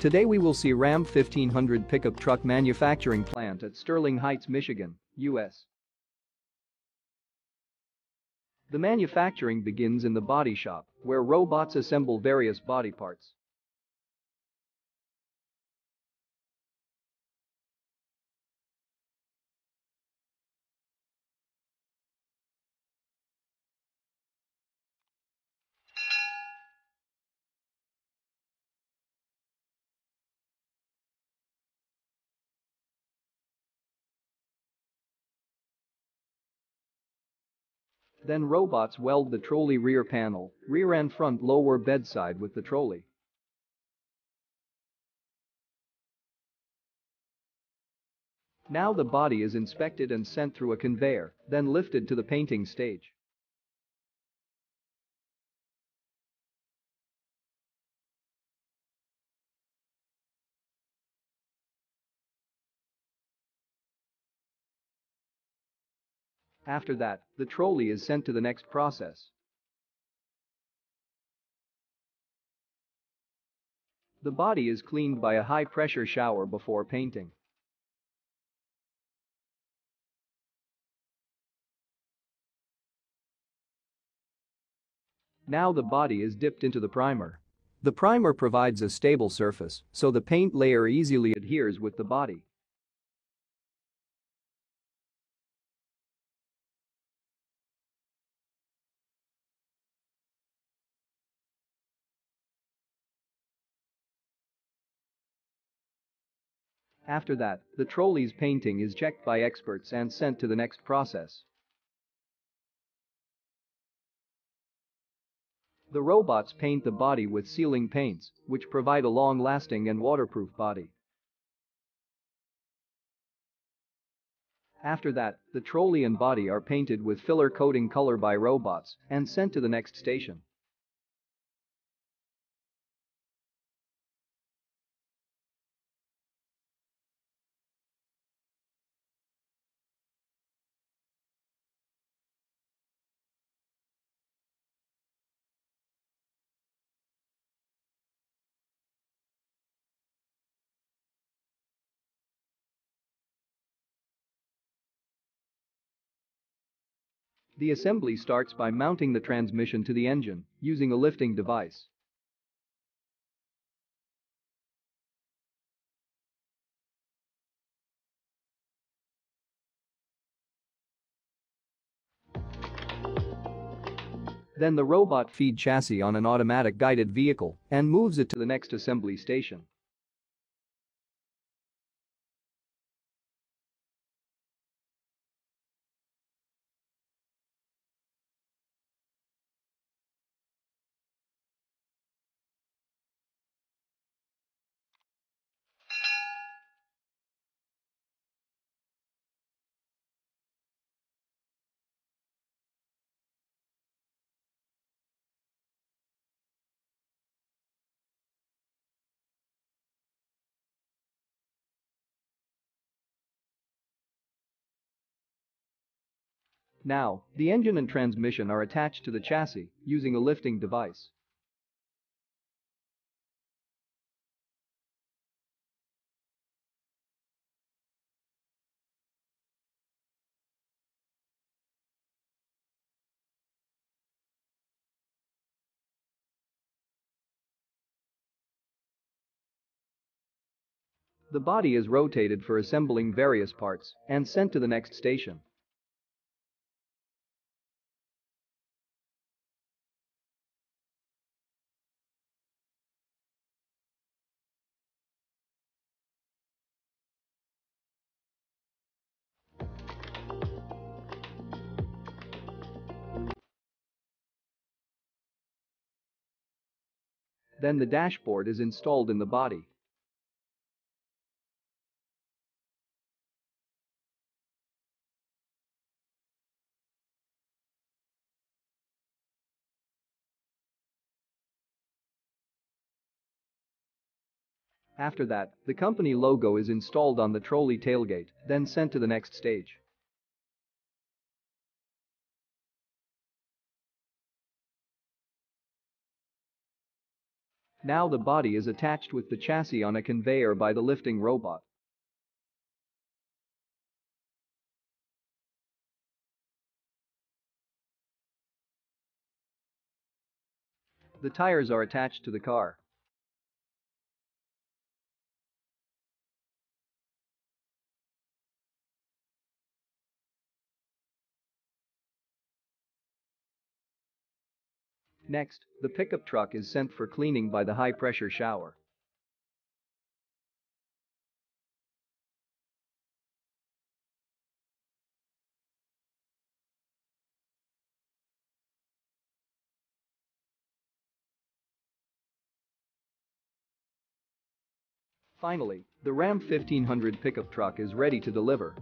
Today we will see Ram 1500 pickup truck manufacturing plant at Sterling Heights, Michigan, US. The manufacturing begins in the body shop, where robots assemble various body parts. Then robots weld the trolley rear panel, rear and front lower bedside with the trolley. Now the body is inspected and sent through a conveyor, then lifted to the painting stage. After that, the trolley is sent to the next process. The body is cleaned by a high-pressure shower before painting. Now the body is dipped into the primer. The primer provides a stable surface, so the paint layer easily adheres with the body. After that, the trolley's painting is checked by experts and sent to the next process. The robots paint the body with sealing paints, which provide a long-lasting and waterproof body. After that, the trolley and body are painted with filler coating color by robots and sent to the next station. The assembly starts by mounting the transmission to the engine using a lifting device. Then the robot feeds chassis on an automatic guided vehicle and moves it to the next assembly station. Now, the engine and transmission are attached to the chassis using a lifting device. The body is rotated for assembling various parts and sent to the next station. Then the dashboard is installed in the body. After that, the company logo is installed on the trolley tailgate, then sent to the next stage. Now the body is attached with the chassis on a conveyor by the lifting robot. The tires are attached to the car. Next, the pickup truck is sent for cleaning by the high-pressure shower. Finally, the Ram 1500 pickup truck is ready to deliver.